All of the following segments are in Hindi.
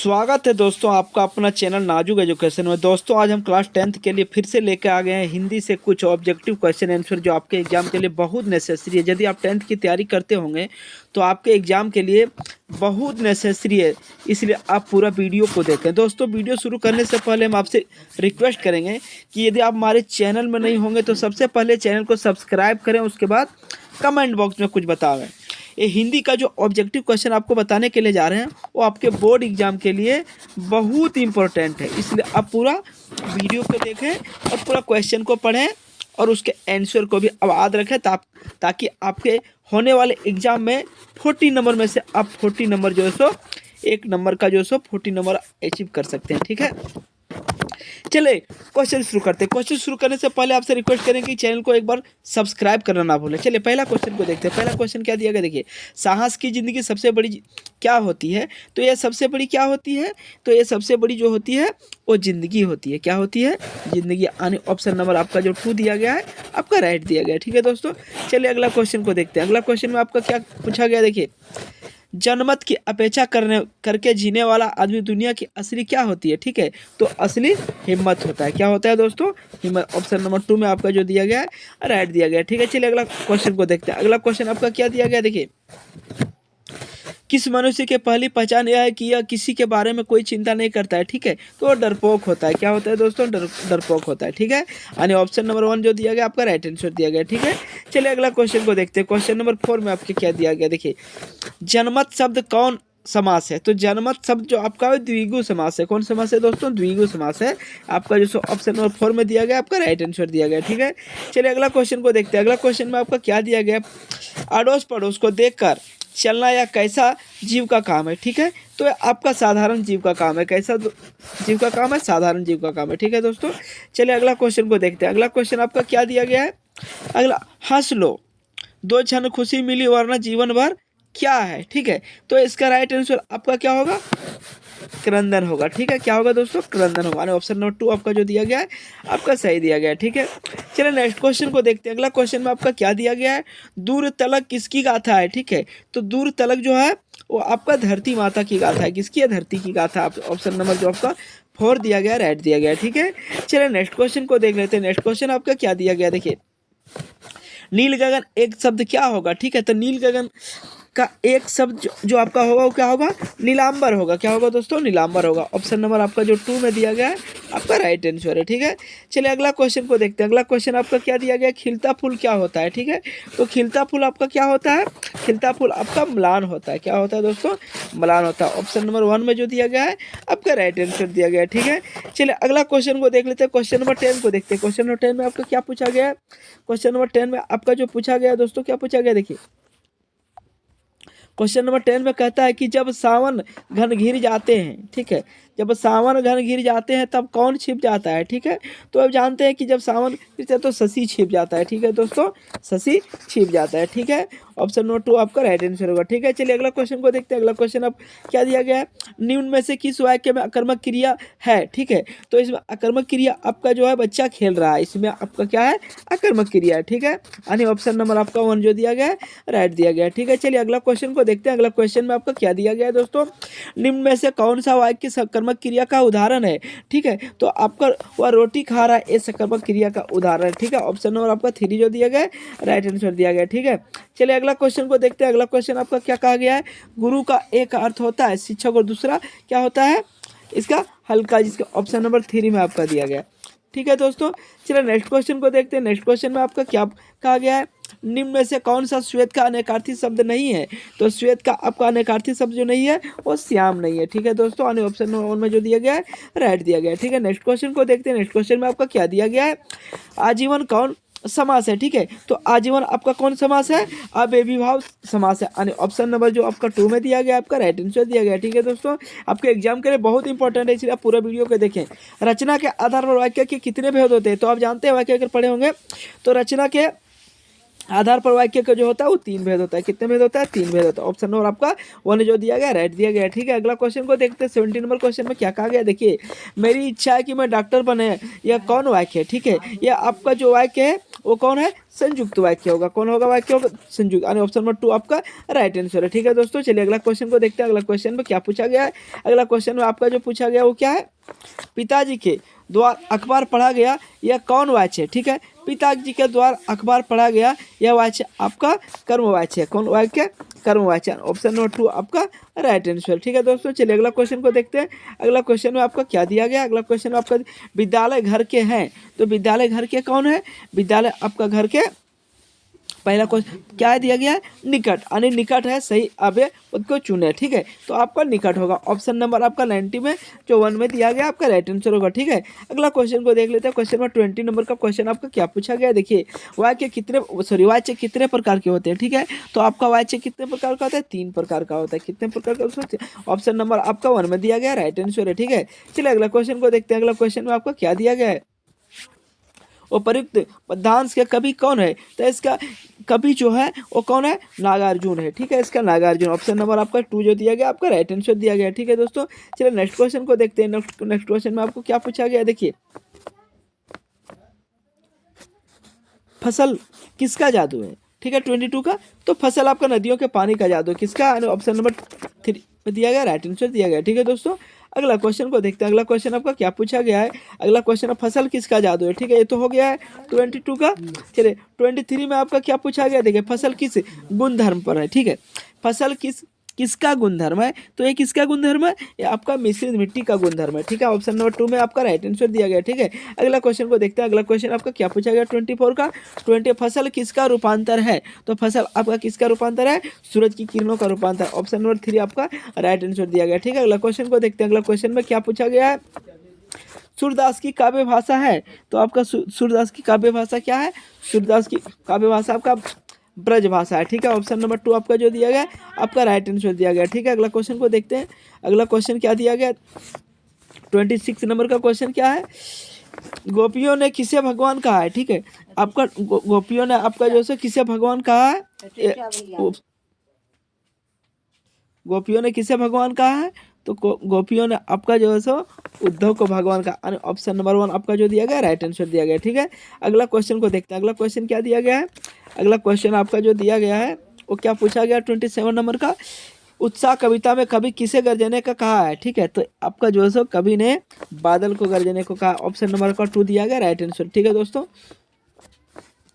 स्वागत है दोस्तों आपका अपना चैनल नाजुक एजुकेशन में। दोस्तों आज हम क्लास 10th के लिए फिर से लेकर आ गए हैं हिंदी से कुछ ऑब्जेक्टिव क्वेश्चन आंसर जो आपके एग्जाम के लिए बहुत नेसेसरी है। यदि आप 10th की तैयारी करते होंगे तो आपके एग्जाम के लिए बहुत नेसेसरी है, इसलिए आप पूरा वीडियो को देखें। दोस्तों वीडियो शुरू करने से पहले हम आपसे रिक्वेस्ट करेंगे कि यदि आप हमारे चैनल में नहीं होंगे तो सबसे पहले चैनल को सब्सक्राइब करें, उसके बाद कमेंट बॉक्स में कुछ बतावें। ये हिंदी का जो ऑब्जेक्टिव क्वेश्चन आपको बताने के लिए जा रहे हैं वो आपके बोर्ड एग्जाम के लिए बहुत इंपॉर्टेंट है, इसलिए आप पूरा वीडियो को देखें और पूरा क्वेश्चन को पढ़ें और उसके आंसर को भी याद रखें ताकि आपके होने वाले एग्जाम में 40 नंबर में से आप 40 नंबर जो है सो एक नंबर का जो है सो 40 नंबर अचीव कर सकते हैं। ठीक है, चले क्वेश्चन शुरू करते हैं। क्वेश्चन शुरू करने से पहले आपसे रिक्वेस्ट करें कि चैनल को एक बार सब्सक्राइब करना ना भूलें। चलिए पहला क्वेश्चन को देखते हैं। पहला क्वेश्चन क्या दिया गया, देखिए साहस की ज़िंदगी सबसे बड़ी क्या होती है। तो ये सबसे बड़ी क्या होती है, तो ये सबसे बड़ी जो होती है वो ज़िंदगी होती है। क्या होती है, ज़िंदगी। यानी ऑप्शन नंबर आपका जो 2 दिया गया है आपका राइट दिया गया है। ठीक है दोस्तों, चलिए अगला क्वेश्चन को देखते हैं। अगला क्वेश्चन में आपका क्या पूछा गया, देखिए जनमत की अपेक्षा करके जीने वाला आदमी दुनिया की असली क्या होती है। ठीक है, तो असली हिम्मत होता है। क्या होता है दोस्तों, हिम्मत। ऑप्शन नंबर 2 में आपका जो दिया गया है राइट दिया गया है। ठीक है, चलिए अगला क्वेश्चन को देखते हैं। अगला क्वेश्चन आपका क्या दिया गया, देखिए किस मनुष्य की पहली पहचान यह है कि यह किसी के बारे में कोई चिंता नहीं करता है। ठीक है, तो वो डरपोक होता है। क्या होता है दोस्तों, डरपोक होता है। ठीक है, यानी ऑप्शन नंबर 1 जो दिया गया आपका राइट आंसर दिया गया। ठीक है, चलिए अगला क्वेश्चन को देखते हैं। क्वेश्चन नंबर 4 में आपके क्या दिया गया, देखिए जनमत शब्द कौन समास है। तो जनमत शब्द जो आपका है द्विगु समास है। कौन समास है दोस्तों, द्विगु समास है। आपका जो ऑप्शन नंबर 4 में दिया गया आपका राइट आंसर दिया गया। ठीक है, चलिए अगला क्वेश्चन को देखते हैं। अगला क्वेश्चन में आपका क्या दिया गया, अड़ोस पड़ोस को देखकर चलना या कैसा जीव का काम है। ठीक है, तो आपका साधारण जीव का काम है। कैसा जीव का काम है, साधारण जीव का काम है। ठीक है दोस्तों, चलिए अगला क्वेश्चन को देखते हैं। अगला क्वेश्चन आपका क्या दिया गया है, अगला हंस लो 2 क्षण खुशी मिली वरना जीवन भर क्या है। ठीक है, तो इसका राइट आंसर आपका क्या होगा, क्रंदन होगा। ठीक है, क्या होगा दोस्तों, क्रंदन होगा। ऑप्शन नंबर 2 आपका जो दिया गया है आपका सही दिया गया है। ठीक है, चलिए नेक्स्ट क्वेश्चन को देखते हैं। अगला क्वेश्चन में आपका क्या दिया गया है, दूर तलक किसकी गाथा है। ठीक है, तो दूर तलक जो है वो आपका धरती माता की गाथा है। किसकी है, धरती की गाथा। ऑप्शन नंबर जो आपका 4 दिया गया राइट दिया गया। ठीक है, चलिए नेक्स्ट क्वेश्चन को देख लेते हैं। नेक्स्ट क्वेश्चन आपका क्या दिया गया, देखिए नील गगन एक शब्द क्या होगा। ठीक है, तो नील गगन का एक शब्द जो आपका होगा वो क्या होगा, नीलांबर होगा। क्या होगा दोस्तों, नीलांबर होगा। ऑप्शन नंबर आपका जो 2 में दिया गया है आपका राइट आंसर है। ठीक है, चलिए अगला क्वेश्चन को देखते हैं। अगला क्वेश्चन आपका क्या दिया गया, खिलता फूल क्या होता है। ठीक है, तो खिलता फूल आपका क्या होता है, खिलता फूल आपका म्लान होता है। क्या होता है दोस्तों, म्लान होता है। ऑप्शन नंबर 1 में जो दिया गया है आपका राइट आंसर दिया गया है। ठीक है, चलिए अगला क्वेश्चन को देख लेते हैं। क्वेश्चन नंबर 10 को देखते हैं। क्वेश्चन नंबर 10 में आपका क्या पूछा गया है, क्वेश्चन नंबर 10 में आपका जो पूछा गया दोस्तों क्या पूछा गया, देखिए क्वेश्चन नंबर 10 में कहता है कि जब सावन घन घिर जाते हैं। ठीक है, जब सावन घन घिर जाते हैं तब कौन छिप जाता है। ठीक है, तो अब जानते हैं कि जब सावन घिरता है तो शशि छिप जाता है। ठीक है दोस्तों, शशि छिप जाता है। ठीक है, ऑप्शन नंबर 2 आपका राइट आंसर होगा। ठीक है, चलिए अगला क्वेश्चन को देखते हैं। अगला क्वेश्चन अब क्या दिया गया है, निम्न में से किस वाक्य में अकर्मक क्रिया है। ठीक है, तो इसमें अकर्मक क्रिया आपका जो है बच्चा खेल रहा है, इसमें आपका क्या है, अकर्मक क्रिया है। ठीक है, यानी ऑप्शन नंबर आपका 1 जो दिया गया है राइट दिया गया है। ठीक है, चलिए अगला क्वेश्चन को देखते हैं। अगला क्वेश्चन में आपका क्या दिया गया है दोस्तों, निम्न में से कौन सा वाक्य सकर्मक क्रिया का उदाहरण है। ठीक है, तो आपका वह रोटी खा रहा है ये सकर्मक क्रिया का उदाहरण है। ठीक है, ऑप्शन नंबर आपका 3 जो दिया गया है राइट आंसर दिया गया है। ठीक है, चलिए अगला क्वेश्चन को देखते हैं। अगला क्वेश्चन आपका क्या कहा गया है, गुरु का एक अर्थ होता है शिक्षक और दूसरा क्या होता है इसका हल्का, जिसका ऑप्शन नंबर 3 में आपका दिया गया है। ठीक है दोस्तों, चलिए नेक्स्ट क्वेश्चन को देखते हैं। नेक्स्ट क्वेश्चन में आपका क्या कहा गया है, निम्न में से कौन सा श्वेत का अनेकार्थी शब्द नहीं है। तो श्वेत का आपका अनेकार्थी शब्द जो नहीं है वो श्याम नहीं है। ठीक है दोस्तों, यानी ऑप्शन नंबर 1 में जो दिया गया है राइट दिया गया है। ठीक है, नेक्स्ट क्वेश्चन को देखते हैं। नेक्स्ट क्वेश्चन में आपका क्या दिया गया है, आजीवन कौन समास है। ठीक है, तो आजीवन आपका कौन समास है, अव्ययीभाव समास है। यानी ऑप्शन नंबर जो आपका 2 में दिया गया आपका राइट आंसर दिया गया। ठीक है दोस्तों, आपके एग्जाम के लिए बहुत इंपॉर्टेंट है, इसलिए आप पूरा वीडियो को देखें। रचना के आधार पर वाक्य के कितने भेद होते हैं, तो आप जानते हैं वाक्य अगर पढ़े होंगे तो रचना के आधार पर वाक्य का जो होता है वो 3 भेद होता है। कितने भेद होता है? 3 भेद होता है। ऑप्शन नंबर आपका 1 जो दिया गया राइट दिया गया है। ठीक है, अगला क्वेश्चन को देखते हैं। 70 नंबर क्वेश्चन में क्या कहा गया देखिए, मेरी इच्छा है कि मैं डॉक्टर बने, यह कौन वाक्य है? ठीक है, यह आपका जो वाक्य है वो कौन है? संयुक्त वाक्य होगा। कौन होगा वाक्य होगा? संयुक्त, यानी ऑप्शन नंबर 2 आपका राइट आंसर है। ठीक है दोस्तों, चलिए अगला क्वेश्चन को देखते हैं। अगला क्वेश्चन में क्या पूछा गया है? अगला क्वेश्चन में आपका जो पूछा गया वो क्या है? पिताजी के द्वारा अखबार पढ़ा गया, यह कौन वाच्य है? ठीक है, पिताजी के द्वारा अखबार पढ़ा गया, यह वाच्य आपका कर्मवाच्य है। कौन वाक्य? कर्मवाच्य। ऑप्शन नंबर 2 आपका राइट आंसर। ठीक है दोस्तों, चलिए अगला क्वेश्चन को देखते हैं। अगला क्वेश्चन में आपका क्या दिया गया? अगला क्वेश्चन में आपका विद्यालय घर के हैं, तो विद्यालय घर के कौन है? विद्यालय आपका घर के, पहला क्वेश्चन क्या दिया गया है? निकट, यानी निकट है सही अव्यय उसको चुने। ठीक है, तो आपका निकट होगा। ऑप्शन नंबर आपका 90 में जो 1 में दिया गया आपका राइट आंसर होगा। ठीक है, अगला क्वेश्चन को देख लेते हैं। क्वेश्चन नंबर 20 नंबर का क्वेश्चन आपका क्या पूछा गया देखिए, वाक्य कितने प्रकार के होते हैं? ठीक है, तो आपका वाच्य कितने प्रकार का होता है? 3 प्रकार का होता है। कितने प्रकार का होता है? ऑप्शन नंबर आपका 1 में दिया गया राइट आंसर है। ठीक है, चलिए अगला क्वेश्चन को देखते हैं। अगला क्वेश्चन में आपका क्या दिया गया है? उपयुक्त पदांश के कवि कौन है? तो इसका कवि जो है वो कौन है? नागार्जुन है। ठीक है, इसका नागार्जुन। ऑप्शन नंबर आपका 2 जो दिया गया आपका राइट आंसर दिया गया। ठीक है दोस्तों, चलिए नेक्स्ट क्वेश्चन को देखते हैं। नेक्स्ट क्वेश्चन में आपको क्या पूछा गया देखिए, फसल किसका जादू है? ठीक है, 22 का, तो फसल आपका नदियों के पानी का जादू किसका? ऑप्शन नंबर 3 में दिया गया राइट आंसर दिया गया। ठीक है दोस्तों, अगला क्वेश्चन को देखते हैं। अगला क्वेश्चन आपका क्या पूछा गया है? अगला क्वेश्चन है फसल किसका जादू है? ठीक है, ये तो हो गया है 22 का। चलिए 23 में आपका क्या पूछा गया देखिए, फसल किस गुणधर्म पर है? ठीक है, फसल किसका गुणधर्म है? तो ये किसका गुणधर्म है? ये आपका मिश्रित मिट्टी का गुणधर्म है। ठीक है, ऑप्शन नंबर 2 में आपका राइट आंसर दिया गया। ठीक है, अगला क्वेश्चन को देखते हैं। अगला क्वेश्चन आपका क्या पूछा गया 24 का? 20 फसल किसका रूपांतर है? तो फसल आपका किसका रूपांतर है? सूरज की किरणों का रूपांतर। ऑप्शन नंबर 3 आपका राइट आंसर दिया गया। ठीक है, अगला क्वेश्चन को देखते हैं। अगला क्वेश्चन में क्या पूछा गया है? सूरदास की काव्य भाषा है, तो आपका सूरदास की काव्य भाषा क्या है? सूरदास की काव्य भाषा आपका ब्रज भाषा है। ठीक है, ऑप्शन नंबर 2 आपका जो दिया गया आपका राइट आंसर दिया गया। ठीक है, अगला क्वेश्चन को देखते हैं। अगला क्वेश्चन क्या दिया गया? 26 नंबर का क्वेश्चन क्या है? गोपियों ने किसे भगवान कहा है? ठीक है, आपका गोपियों ने आपका जो है किसे भगवान कहा है? गोपियों ने किसे भगवान कहा है? तो गोपियों ने आपका जो है सो उद्धव को भगवान का। ऑप्शन नंबर 1 आपका जो दिया गया राइट आंसर दिया गया। ठीक है, अगला क्वेश्चन को देखते हैं। अगला क्वेश्चन क्या दिया गया है? अगला क्वेश्चन आपका जो दिया गया है वो क्या पूछा गया 27 नंबर का? उत्साह कविता में कवि किसे गरजने का कहा है? ठीक है, तो आपका जो है सो कवि ने बादल को गरजने को कहा। ऑप्शन नंबर का 2 दिया गया राइट आंसर। ठीक है दोस्तों,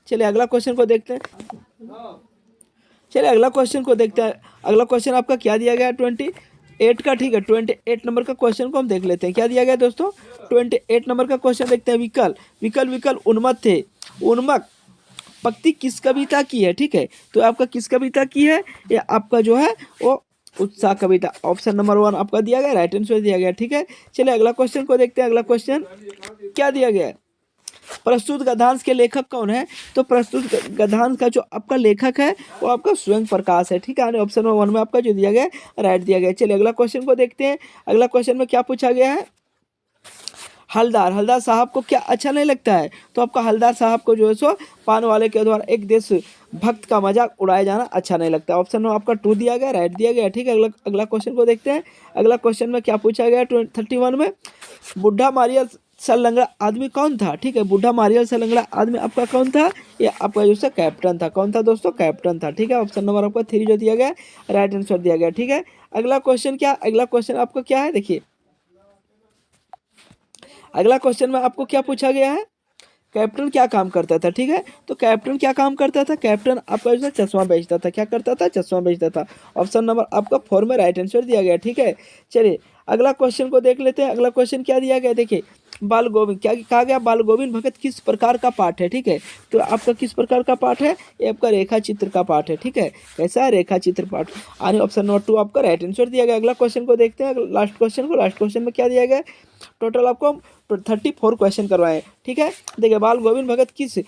चलिए अगला क्वेश्चन को देखते हैं। चलिए अगला क्वेश्चन को देखते हैं। अगला क्वेश्चन आपका क्या दिया गया 28 का? ठीक है, 28 नंबर का क्वेश्चन को हम देख लेते हैं। क्या दिया गया दोस्तों? 28 नंबर का क्वेश्चन देखते हैं। विकल विकल विकल उन्मत्त थे, उन्मक पंक्ति किस कविता की है? ठीक है, तो आपका किस कविता की है? ये आपका जो है वो उत्साह कविता। ऑप्शन नंबर 1 आपका दिया गया राइट आंसर दिया गया। ठीक है, चलिए अगला क्वेश्चन को देखते हैं। अगला क्वेश्चन क्या दिया गया है? प्रस्तुत गद्यांश के लेखक कौन है? तो प्रस्तुत गद्यांश का जो आपका लेखक है वो आपका स्वयं प्रकाश है। ठीक है, ऑप्शन नंबर 1 में आपका जो दिया गया राइट दिया गया। चलिए अगला क्वेश्चन को देखते हैं। अगला क्वेश्चन में क्या पूछा गया है? हलदार हलदार साहब को क्या अच्छा नहीं लगता है? तो आपका हलदार साहब को जो है सो पान वाले के द्वारा एक देश भक्त का मजाक उड़ाया जाना अच्छा नहीं लगता। ऑप्शन में आपका 2 दिया गया राइट दिया गया। ठीक है, अगला अगला क्वेश्चन को देखते हैं। अगला क्वेश्चन में क्या पूछा गया 31 में? बुढ़ा मारियल सल लंगड़ा आदमी कौन था? ठीक है, बुढ़ा मारियल सल लंगड़ा आदमी आपका कौन था? ये आपका जो है कैप्टन था। कौन था दोस्तों? कैप्टन था। ठीक है, ऑप्शन नंबर आपका 3 जो दिया गया राइट आंसर दिया गया। ठीक है, अगला क्वेश्चन क्या? अगला क्वेश्चन आपका क्या है देखिए, अगला क्वेश्चन में आपको क्या पूछा गया है? कैप्टन क्या काम करता था? ठीक है, तो कैप्टन क्या काम करता था? कैप्टन आपका जो है चश्मा बेचता था। क्या करता था? चश्मा बेचता था। ऑप्शन नंबर आपका 4 में राइट आंसर दिया गया। ठीक है, चलिए अगला क्वेश्चन को देख लेते हैं। अगला क्वेश्चन क्या दिया गया देखिए, बाल गोविंद क्या कहा गया? बाल गोविंद भगत किस प्रकार का पाठ है? ठीक है, तो आपका किस प्रकार का पाठ है? ये आपका रेखा चित्र का पाठ है। ठीक है, कैसा है? रेखा चित्र पाठ। आने ऑप्शन नंबर 2 आपका राइट आंसर दिया गया। अगला क्वेश्चन को देखते हैं। लास्ट क्वेश्चन को, लास्ट क्वेश्चन में क्या दिया गया? टोटल आपको 34 क्वेश्चन करवाए। ठीक है, देखिए बाल गोविंद भगत किस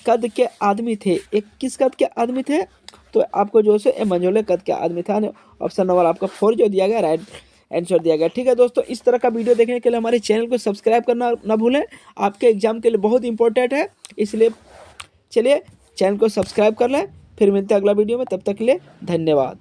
कद के आदमी थे? एक किस कद के आदमी थे? तो आपको जो है मंझोले कद के आदमी था। ऑप्शन नंबर आपका 4 जो दिया गया राइट आंसर दिया गया। ठीक है दोस्तों, इस तरह का वीडियो देखने के लिए हमारे चैनल को सब्सक्राइब करना ना भूलें। आपके एग्जाम के लिए बहुत इंपॉर्टेंट है, इसलिए चलिए चैनल को सब्सक्राइब कर लें। फिर मिलते हैं अगला वीडियो में, तब तक के लिए धन्यवाद।